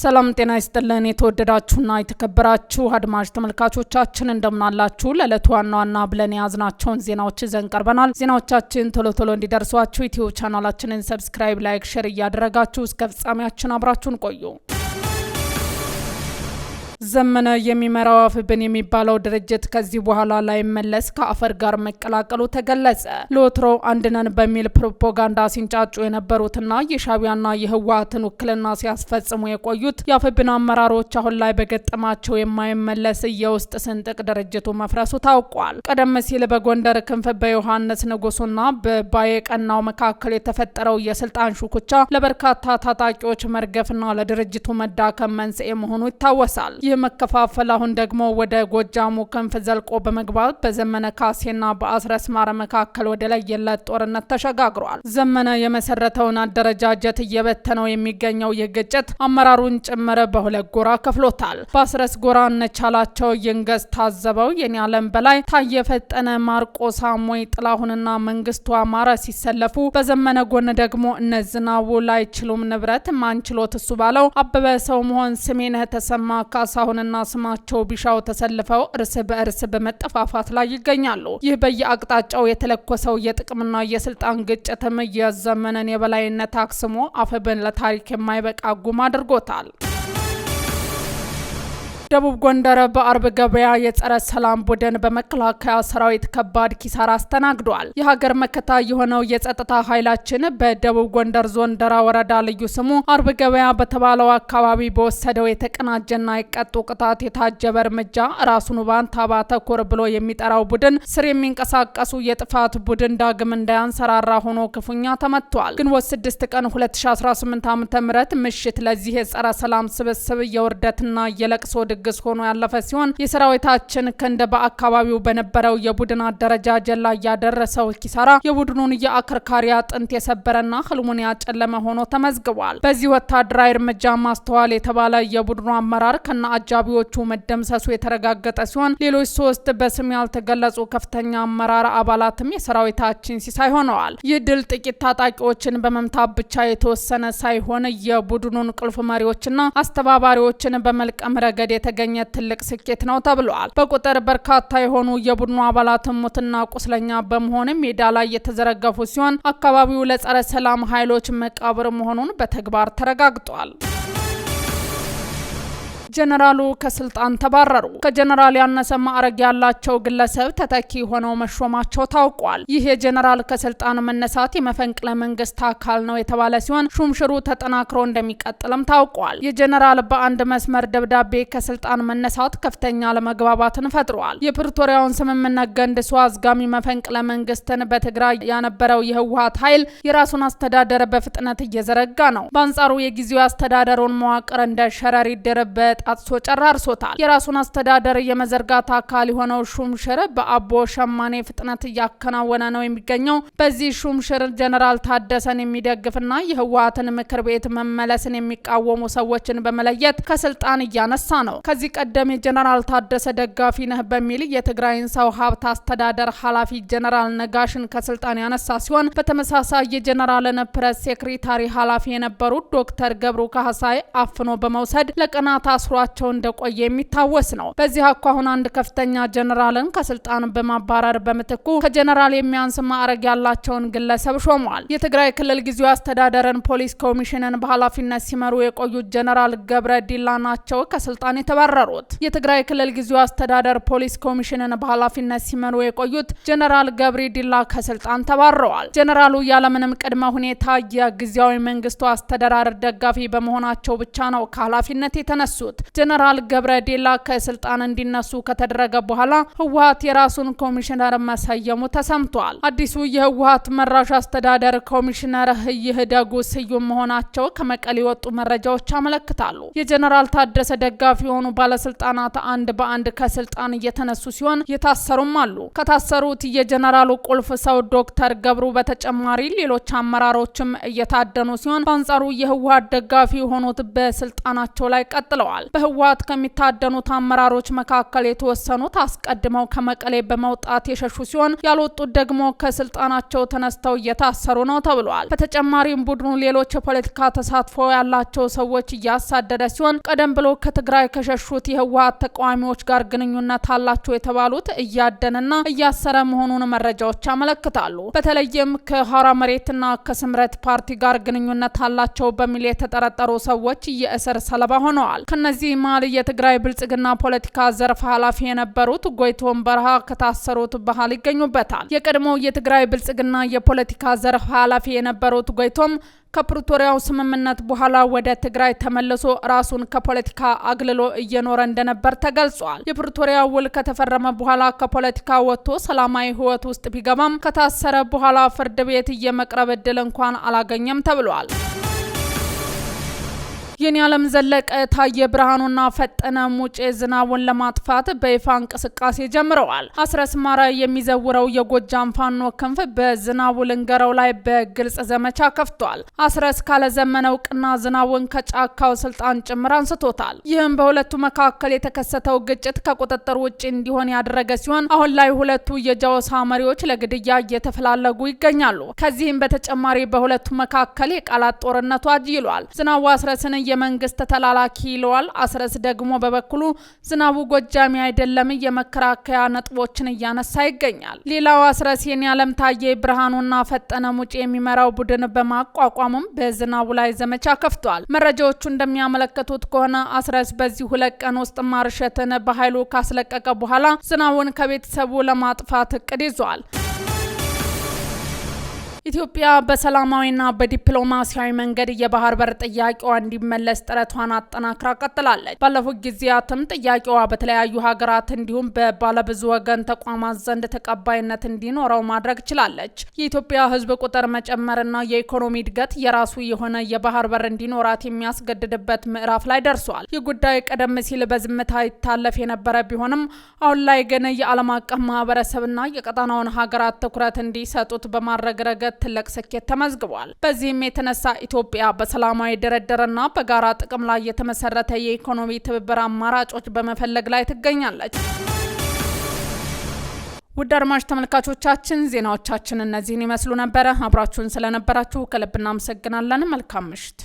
ሰላም ጤና ይስጥልን የተወደዳችሁና የተከበራችሁ አድማጭ ተመልካቾቻችን እንደምናላችሁ ለዕለቱ ዋና ብለን ያዝናቸውን ዜናዎች ይዘን ቀርበናል። ዜናዎቻችን ቶሎ እንዲደርሷችሁ ዩቲዩብ ቻናላችንን ሰብስክራይብ፣ ላይክ፣ ሼር እያደረጋችሁ እስከ ፍጻሜያችን አብራችሁን ቆዩ። ዘመነ የሚመራው አፍብን የሚባለው ድርጅት ከዚህ በኋላ ላይ መለስ ከአፈር ጋር መቀላቀሉ ተገለጸ። ለወትሮ አንድነን በሚል ፕሮፓጋንዳ ሲንጫጩ የነበሩትና የሻቢያና የህወሓትን ውክልና ሲያስፈጽሙ የቆዩት የአፍብን አመራሮች አሁን ላይ በገጠማቸው የማይመለስ የውስጥ ስንጥቅ ድርጅቱ መፍረሱ ታውቋል። ቀደም ሲል በጎንደር ክንፍ በዮሐንስ ንጉሱና በባየቀናው መካከል የተፈጠረው የስልጣን ሹኩቻ ለበርካታ ታጣቂዎች መርገፍና ለድርጅቱ መዳከም መንስኤ መሆኑ ይታወሳል። መከፋፈል አሁን ደግሞ ወደ ጎጃሙ ክንፍ ዘልቆ በመግባት በዘመነ ካሴና በአስረስ ማረ መካከል ወደ ለየለት ጦርነት ተሸጋግሯል። ዘመነ የመሰረተውን አደረጃጀት እየበተነው የሚገኘው ይህ ግጭት አመራሩን ጭምር በሁለት ጎራ ከፍሎታል። በአስረስ ጎራ እነቻላቸው ይንገስ ታዘበው፣ የኔዓለም በላይ፣ ታየ ፈጠነ፣ ማርቆስ አሞይ፣ ጥላሁንና መንግስቱ አማረ ሲሰለፉ፣ በዘመነ ጎን ደግሞ እነዝናቡ ላይ ችሉም ንብረት ማንችሎት እሱ ባለው፣ አበበ ሰው መሆን፣ ስሜነህ ተሰማ፣ ካሳሁንና ስማቸው ቢሻው ተሰልፈው እርስ በእርስ በመጠፋፋት ላይ ይገኛሉ። ይህ በየአቅጣጫው የተለኮሰው የጥቅምና የስልጣን ግጭትም የዘመነን የበላይነት አክስሞ አፍብን ለታሪክ የማይበቃ ጉም አድርጎታል። ደቡብ ጎንደር በአርብ ገበያ የጸረ ሰላም ቡድን በመከላከያ ሰራዊት ከባድ ኪሳራ አስተናግዷል። የሀገር መከታ የሆነው የጸጥታ ኃይላችን በደቡብ ጎንደር ዞን ደራ ወረዳ ልዩ ስሙ አርብ ገበያ በተባለው አካባቢ በወሰደው የተቀናጀና የቀጡ ቅጣት የታጀበ እርምጃ ራሱን ባንታባ ተኮር ብሎ የሚጠራው ቡድን ስር የሚንቀሳቀሱ የጥፋት ቡድን ዳግም እንዳያንሰራራ ሆኖ ክፉኛ ተመቷል። ግንቦት 6 ቀን 2018 ዓ.ም ምሽት ለዚህ የጸረ ሰላም ስብስብ የውርደትና የለቅሶ ግስ ሆኖ ያለፈ ሲሆን የሰራዊታችን ክንድ በአካባቢው በነበረው የቡድን አደረጃጀት ላይ ያደረሰው ኪሳራ የቡድኑን የአከርካሪ አጥንት የሰበረና ህልሙን ያጨለመ ሆኖ ተመዝግቧል። በዚህ ወታደራዊ እርምጃ ማስተዋል የተባለ የቡድኑ አመራር ከነ አጃቢዎቹ መደምሰሱ የተረጋገጠ ሲሆን ሌሎች 3 በስም ያልተገለጹ ከፍተኛ አመራር አባላትም የሰራዊታችን ሲሳይ ሆነዋል። ይህ ድል ጥቂት ታጣቂዎችን በመምታት ብቻ የተወሰነ ሳይሆን የቡድኑን ቁልፍ መሪዎችና አስተባባሪዎችን በመልቀም ረገድ የተገኘ ትልቅ ስኬት ነው ተብሏል። በቁጥር በርካታ የሆኑ የቡድኑ አባላት ሙትና ቁስለኛ በመሆን ሜዳ ላይ የተዘረገፉ ሲሆን አካባቢው ለጸረ ሰላም ኃይሎች መቃብር መሆኑን በተግባር ተረጋግጧል። ጀነራሉ ከስልጣን ተባረሩ። ከጀነራል ያነሰ ማዕረግ ያላቸው ግለሰብ ተተኪ ሆነው መሾማቸው ታውቋል። ይህ የጀነራል ከስልጣን መነሳት የመፈንቅለ መንግስት አካል ነው የተባለ ሲሆን ሹምሽሩ ተጠናክሮ እንደሚቀጥልም ታውቋል። የጀነራል በአንድ መስመር ደብዳቤ ከስልጣን መነሳት ከፍተኛ ለመግባባትን ፈጥሯል። የፕሪቶሪያውን ስምምነት ገንድሶ አዝጋሚ መፈንቅለ መንግስትን በትግራይ ያነበረው የህወሓት ኃይል የራሱን አስተዳደር በፍጥነት እየዘረጋ ነው። በአንጻሩ የጊዜው አስተዳደሩን መዋቅር እንደ ሸረሪት ድር ጣጥሶ ጨራርሶታል። የራሱን አስተዳደር የመዘርጋት አካል የሆነው ሹምሽር በአቦ ሸማኔ ፍጥነት እያከናወነ ነው የሚገኘው። በዚህ ሹምሽር ጀነራል ታደሰን የሚደግፍና የህወሓትን ምክር ቤት መመለስን የሚቃወሙ ሰዎችን በመለየት ከስልጣን እያነሳ ነው። ከዚህ ቀደም የጀነራል ታደሰ ደጋፊ ነህ በሚል የትግራይን ሰው ሀብት አስተዳደር ኃላፊ ጀነራል ነጋሽን ከስልጣን ያነሳ ሲሆን በተመሳሳይ የጀነራልን ፕሬስ ሴክሬታሪ ኃላፊ የነበሩት ዶክተር ገብሩ ካህሳይ አፍኖ በመውሰድ ለቀናት ሯቸው እንደቆየ የሚታወስ ነው። በዚህ አኳኋን አንድ ከፍተኛ ጀነራልን ከስልጣን በማባረር በምትኩ ከጀነራል የሚያንስ ማዕረግ ያላቸውን ግለሰብ ሾሟል። የትግራይ ክልል ጊዜያዊ አስተዳደርን ፖሊስ ኮሚሽንን በኃላፊነት ሲመሩ የቆዩት ጀነራል ገብረ ዲላ ናቸው ከስልጣን የተባረሩት። የትግራይ ክልል ጊዜያዊ አስተዳደር ፖሊስ ኮሚሽንን በኃላፊነት ሲመሩ የቆዩት ጀነራል ገብረ ዲላ ከስልጣን ተባረዋል። ጀነራሉ ያለምንም ቅድመ ሁኔታ የጊዜያዊ መንግስቱ አስተዳደር ደጋፊ በመሆናቸው ብቻ ነው ከኃላፊነት የተነሱት። ጀነራል ገብረ ዲላ ከስልጣን እንዲነሱ ከተደረገ በኋላ ህወሓት የራሱን ኮሚሽነር መሰየሙ ተሰምቷል። አዲሱ የህወሓት መራሽ አስተዳደር ኮሚሽነር ይህደጉ ስዩም መሆናቸው ከመቀሌ የወጡ መረጃዎች ያመለክታሉ። የጀነራል ታደሰ ደጋፊ የሆኑ ባለስልጣናት አንድ በአንድ ከስልጣን እየተነሱ ሲሆን የታሰሩም አሉ። ከታሰሩት የጀነራሉ ቁልፍ ሰው ዶክተር ገብሩ በተጨማሪ ሌሎች አመራሮችም እየታደኑ ሲሆን በአንጻሩ የህወሓት ደጋፊ የሆኑት በስልጣናቸው ላይ ቀጥለዋል። በህወሓት ከሚታደኑት አመራሮች መካከል የተወሰኑት አስቀድመው ከመቀሌ በመውጣት የሸሹ ሲሆን ያልወጡት ደግሞ ከስልጣናቸው ተነስተው እየታሰሩ ነው ተብሏል። በተጨማሪም ቡድኑ ሌሎች የፖለቲካ ተሳትፎ ያላቸው ሰዎች እያሳደደ ሲሆን ቀደም ብሎ ከትግራይ ከሸሹት የህወሓት ተቃዋሚዎች ጋር ግንኙነት አላቸው የተባሉት እያደነና እያሰረ መሆኑን መረጃዎች ያመለክታሉ። በተለይም ከሐራ መሬትና ከስምረት ፓርቲ ጋር ግንኙነት አላቸው በሚል የተጠረጠሩ ሰዎች የእስር ሰለባ ሆነዋል። ከነዚህ መሃል የትግራይ ብልጽግና ፖለቲካ ዘርፍ ኃላፊ የነበሩት ጎይቶም በረሃ ከታሰሩት ባህል ይገኙበታል። የቀድሞው የትግራይ ብልጽግና የፖለቲካ ዘርፍ ኃላፊ የነበሩት ጎይቶም ከፕሪቶሪያው ስምምነት በኋላ ወደ ትግራይ ተመልሶ ራሱን ከፖለቲካ አግልሎ እየኖረ እንደነበር ተገልጿል። የፕሪቶሪያው ውል ከተፈረመ በኋላ ከፖለቲካ ወጥቶ ሰላማዊ ህይወት ውስጥ ቢገባም ከታሰረ በኋላ ፍርድ ቤት የመቅረብ እድል እንኳን አላገኘም ተብሏል። የኔዓለም ዘለቀ፣ ታየ ብርሃኑና ፈጠነ ሙጬ ዝናቡን ለማጥፋት በይፋ እንቅስቃሴ ጀምረዋል። አስረስ ማረ የሚዘውረው የጎጃም ፋኖ ክንፍ በዝናቡ ልንገረው ላይ በግልጽ ዘመቻ ከፍቷል። አስረስ ካለዘመነው ቅና ዝናቡን ከጫካው ስልጣን ጭምር አንስቶታል። ይህም በሁለቱ መካከል የተከሰተው ግጭት ከቁጥጥር ውጭ እንዲሆን ያደረገ ሲሆን አሁን ላይ ሁለቱ የጃውሳ መሪዎች ለግድያ እየተፈላለጉ ይገኛሉ። ከዚህም በተጨማሪ በሁለቱ መካከል የቃላት ጦርነቱ አጅሏል። ዝናቡ አስረስን የመንግስት ተላላኪ ይለዋል። አስረስ ደግሞ በበኩሉ ዝናቡ ጎጃሚ አይደለም የመከራከያ ነጥቦችን እያነሳ ይገኛል። ሌላው አስረስ የኔዓለም ታየ ብርሃኑና ፈጠነ ሙጬ የሚመራው ቡድን በማቋቋምም በዝናቡ ላይ ዘመቻ ከፍቷል። መረጃዎቹ እንደሚያመለክቱት ከሆነ አስረስ በዚህ 2 ቀን ውስጥ ማርሸትን በኃይሉ ካስለቀቀ በኋላ ዝናቡን ከቤተሰቡ ለማጥፋት እቅድ ይዟል። ኢትዮጵያ በሰላማዊና በዲፕሎማሲያዊ መንገድ የባህር በር ጥያቄዋ እንዲመለስ ጥረቷን አጠናክራ ቀጥላለች። ባለፉት ጊዜያትም ጥያቄዋ በተለያዩ ሀገራት እንዲሁም በባለብዙ ወገን ተቋማት ዘንድ ተቀባይነት እንዲኖረው ማድረግ ችላለች። የኢትዮጵያ ሕዝብ ቁጥር መጨመርና የኢኮኖሚ እድገት የራሱ የሆነ የባህር በር እንዲኖራት የሚያስገድድበት ምዕራፍ ላይ ደርሷል። ይህ ጉዳይ ቀደም ሲል በዝምታ ይታለፍ የነበረ ቢሆንም አሁን ላይ ግን የዓለም አቀፍ ማህበረሰብና የቀጣናውን ሀገራት ትኩረት እንዲሰጡት በማድረግ ረገድ ትልቅ ስኬት ተመዝግቧል። በዚህም የተነሳ ኢትዮጵያ በሰላማዊ ድርድርና በጋራ ጥቅም ላይ የተመሰረተ የኢኮኖሚ ትብብር አማራጮች በመፈለግ ላይ ትገኛለች። ውድ አድማጭ ተመልካቾቻችን ዜናዎቻችን እነዚህን ይመስሉ ነበር። አብራችሁን ስለነበራችሁ ከልብ እናመሰግናለን። መልካም ምሽት።